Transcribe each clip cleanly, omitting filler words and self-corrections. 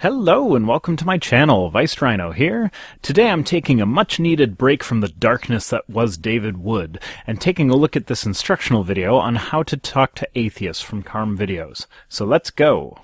Hello and welcome to my channel, Rhino here. Today I'm taking a much needed break from the darkness that was David Wood and taking a look at this instructional video on how to talk to atheists from Karm videos. So let's go.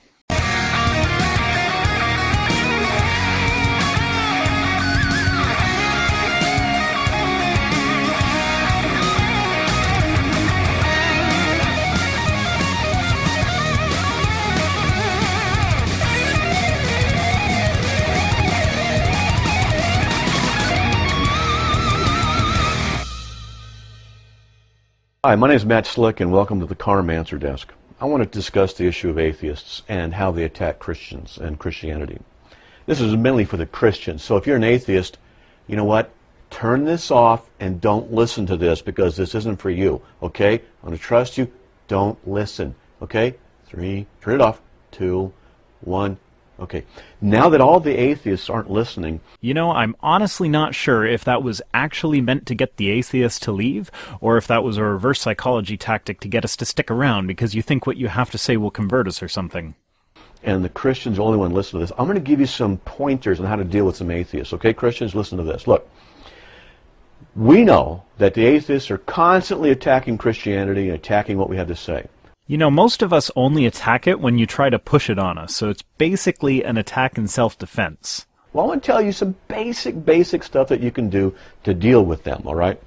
Hi, my name is Matt Slick and welcome to the Karm Answer Desk. I want to discuss the issue of atheists and how they attack Christians and Christianity. This is mainly for the Christians, so if you're an atheist, you know what? Turn this off and don't listen to this because this isn't for you, okay? I'm going to trust you. Don't listen, okay? 3, turn it off, 2, 1. Okay, now that all the atheists aren't listening... You know, I'm honestly not sure if that was actually meant to get the atheists to leave, or if that was a reverse psychology tactic to get us to stick around because you think what you have to say will convert us or something. And the Christians are the only one listening to this. I'm going to give you some pointers on how to deal with some atheists, okay? Christians, listen to this. Look, we know that the atheists are constantly attacking Christianity and attacking what we have to say. You know, most of us only attack it when you try to push it on us, so it's basically an attack in self-defense. Well, I want to tell you some basic stuff that you can do to deal with them, all right?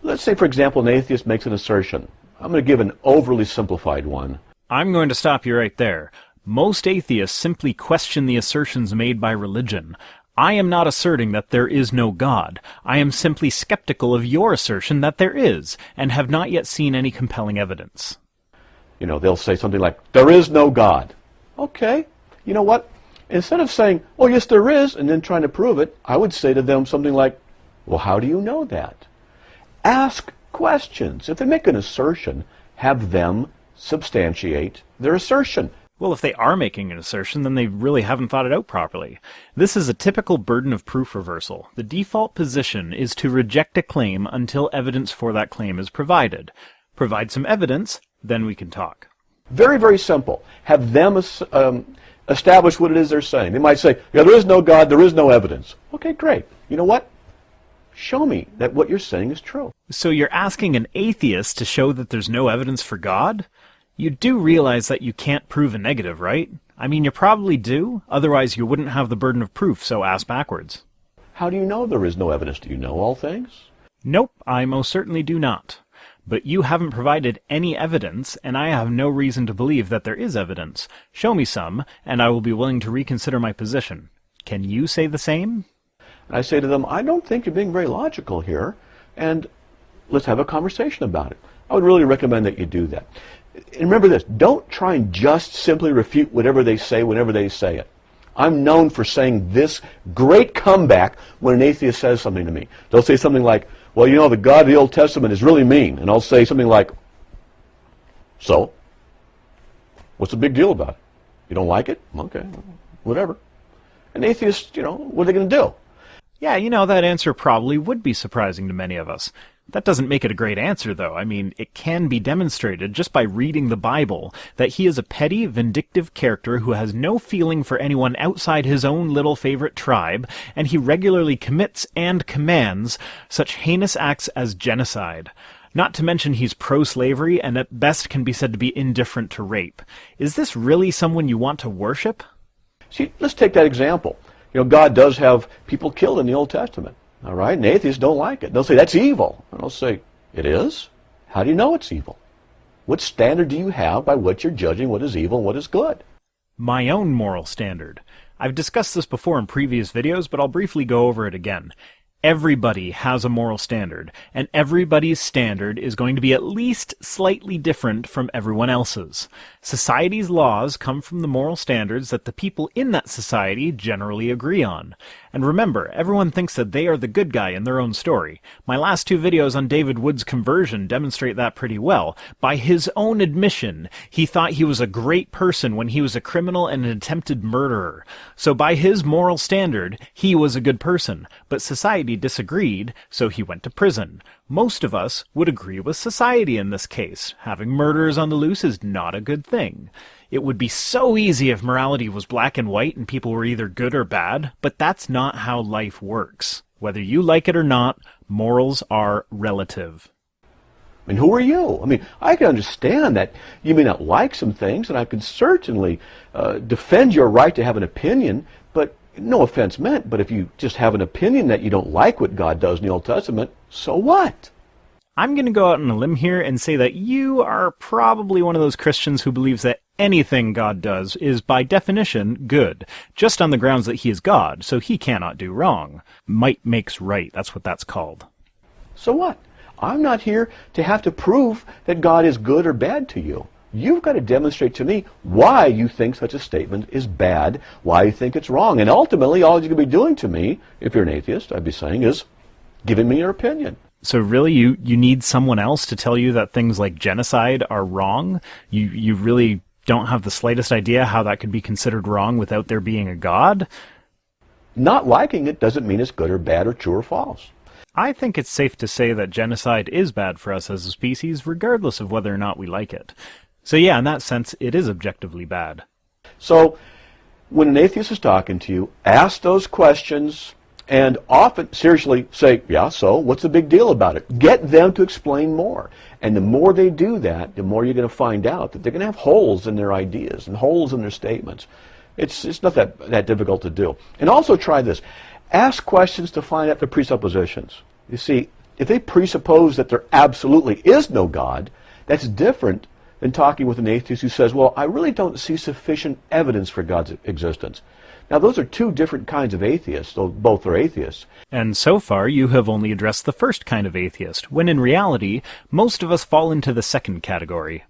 Let's say, for example, an atheist makes an assertion. I'm going to give an overly simplified one. I'm going to stop you right there. Most atheists simply question the assertions made by religion. I am not asserting that there is no God. I am simply skeptical of your assertion that there is, and have not yet seen any compelling evidence. You know, they'll say something like, there is no God. Okay, you know what? Instead of saying, oh, yes, there is, and then trying to prove it, I would say to them something like, well, how do you know that? Ask questions. If they make an assertion, have them substantiate their assertion. Well, if they are making an assertion, then they really haven't thought it out properly. This is a typical burden of proof reversal. The default position is to reject a claim until evidence for that claim is provided. Provide some evidence, then we can talk. Very simple. Have them establish what it is they're saying. They might say, yeah, there is no God, there is no evidence. Okay, great. You know what? Show me that what you're saying is true. So you're asking an atheist to show that there's no evidence for God? You do realize that you can't prove a negative, right? I mean, you probably do. Otherwise, you wouldn't have the burden of proof, so ask backwards. How do you know there is no evidence? Do you know all things? Nope, I most certainly do not. But you haven't provided any evidence, and I have no reason to believe that there is evidence. Show me some, and I will be willing to reconsider my position. Can you say the same? I say to them, I don't think you're being very logical here, and let's have a conversation about it. I would really recommend that you do that. And remember this, don't try and just simply refute whatever they say whenever they say it. I'm known for saying this great comeback when an atheist says something to me. They'll say something like, well, you know, the God of the Old Testament is really mean. And I'll say something like, so? What's the big deal about it? You don't like it? Okay, whatever. An atheist, you know, what are they going to do? Yeah, you know, that answer probably would be surprising to many of us. That doesn't make it a great answer, though. I mean, it can be demonstrated just by reading the Bible that he is a petty, vindictive character who has no feeling for anyone outside his own little favorite tribe, and he regularly commits and commands such heinous acts as genocide. Not to mention he's pro-slavery and at best can be said to be indifferent to rape. Is this really someone you want to worship? See, let's take that example. You know, God does have people killed in the Old Testament. All right, and atheists don't like it. They'll say, that's evil. And I'll say, it is? How do you know it's evil? What standard do you have by which you're judging what is evil and what is good? My own moral standard. I've discussed this before in previous videos, but I'll briefly go over it again. Everybody has a moral standard, and everybody's standard is going to be at least slightly different from everyone else's. Society's laws come from the moral standards that the people in that society generally agree on. And remember, everyone thinks that they are the good guy in their own story. My last 2 videos on David Wood's conversion demonstrate that pretty well. By his own admission, he thought he was a great person when he was a criminal and an attempted murderer. So by his moral standard, he was a good person, but society disagreed, so he went to prison. Most of us would agree with society in this case. Having murderers on the loose is not a good thing. It would be so easy if morality was black and white and people were either good or bad, but that's not how life works. Whether you like it or not, morals are relative. I mean, who are you? I mean, I can understand that you may not like some things, and I can certainly defend your right to have an opinion, but no offense meant, but if you just have an opinion that you don't like what God does in the Old Testament, so what? I'm going to go out on a limb here and say that you are probably one of those Christians who believes that anything God does is by definition good, just on the grounds that he is God, so he cannot do wrong. Might makes right, that's what that's called. So what? I'm not here to have to prove that God is good or bad to you. You've got to demonstrate to me why you think such a statement is bad, why you think it's wrong. And ultimately, all you can be doing to me, if you're an atheist, I'd be saying, is giving me your opinion. So really, you need someone else to tell you that things like genocide are wrong? You really don't have the slightest idea how that could be considered wrong without there being a God? Not liking it doesn't mean it's good or bad or true or false. I think it's safe to say that genocide is bad for us as a species, regardless of whether or not we like it. So yeah, in that sense, it is objectively bad. So when an atheist is talking to you, ask those questions and often seriously say, yeah, so what's the big deal about it? Get them to explain more. And the more they do that, the more you're going to find out that they're going to have holes in their ideas and holes in their statements. It's not that difficult to do. And also try this. Ask questions to find out their presuppositions. You see, if they presuppose that there absolutely is no God, that's different than talking with an atheist who says, well, I really don't see sufficient evidence for God's existence. Now, those are two different kinds of atheists, though both are atheists. And so far, you have only addressed the first kind of atheist, when in reality, most of us fall into the second category.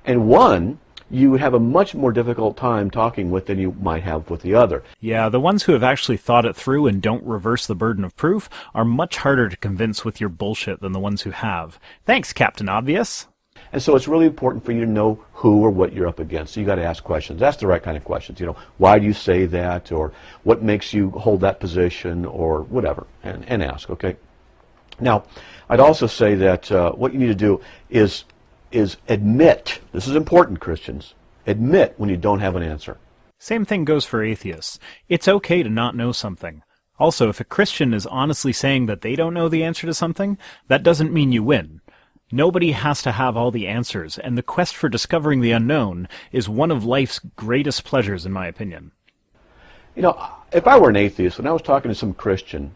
And one you would have a much more difficult time talking with than you might have with the other. Yeah, the ones who have actually thought it through and don't reverse the burden of proof are much harder to convince with your bullshit than the ones who have. Thanks, Captain Obvious. And so it's really important for you to know who or what you're up against. So you got to ask questions. Ask the right kind of questions. You know, why do you say that? Or what makes you hold that position? Or whatever. And ask, okay? Now, I'd also say that what you need to do is admit. This is important, Christians. Admit when you don't have an answer. Same thing goes for atheists. It's okay to not know something. Also, if a Christian is honestly saying that they don't know the answer to something, that doesn't mean you win. Nobody has to have all the answers, and the quest for discovering the unknown is one of life's greatest pleasures, in my opinion. You know, if I were an atheist and I was talking to some Christian,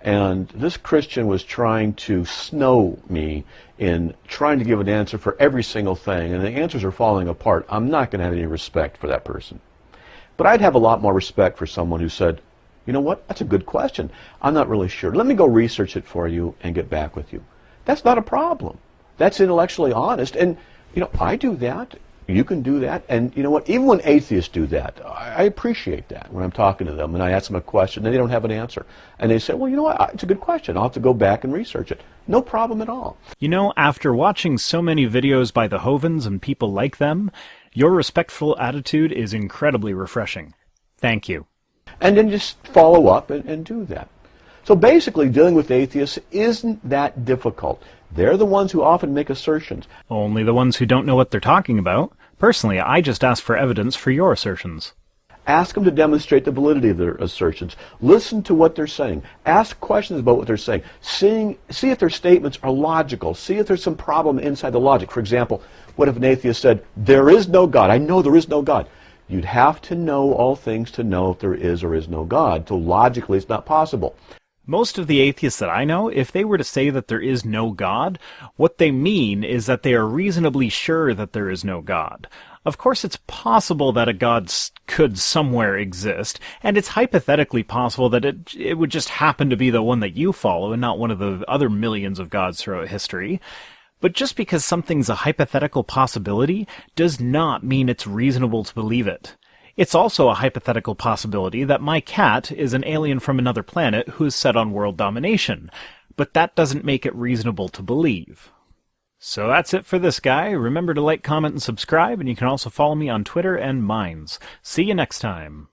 and this Christian was trying to snow me in trying to give an answer for every single thing, and the answers are falling apart, I'm not going to have any respect for that person. But I'd have a lot more respect for someone who said, you know what, that's a good question. I'm not really sure. Let me go research it for you and get back with you. That's not a problem. That's intellectually honest. And, you know, I do that. You can do that. And you know what? Even when atheists do that, I appreciate that when I'm talking to them and I ask them a question and they don't have an answer. And they say, well, you know what? It's a good question. I'll have to go back and research it. No problem at all. You know, after watching so many videos by the Hovens and people like them, your respectful attitude is incredibly refreshing. Thank you. And then just follow up and do that. So basically, dealing with atheists isn't that difficult. They're the ones who often make assertions. Only the ones who don't know what they're talking about. Personally, I just ask for evidence for your assertions. Ask them to demonstrate the validity of their assertions. Listen to what they're saying. Ask questions about what they're saying. See if their statements are logical. See if there's some problem inside the logic. For example, what if an atheist said, there is no God? I know there is no God. You'd have to know all things to know if there is or is no God. So logically, it's not possible. Most of the atheists that I know, if they were to say that there is no God, what they mean is that they are reasonably sure that there is no God. Of course, it's possible that a God could somewhere exist, and it's hypothetically possible that it would just happen to be the one that you follow and not one of the other millions of gods throughout history. But just because something's a hypothetical possibility does not mean it's reasonable to believe it. It's also a hypothetical possibility that my cat is an alien from another planet who is set on world domination, but that doesn't make it reasonable to believe. So that's it for this guy. Remember to like, comment, and subscribe, and you can also follow me on Twitter and Minds. See you next time.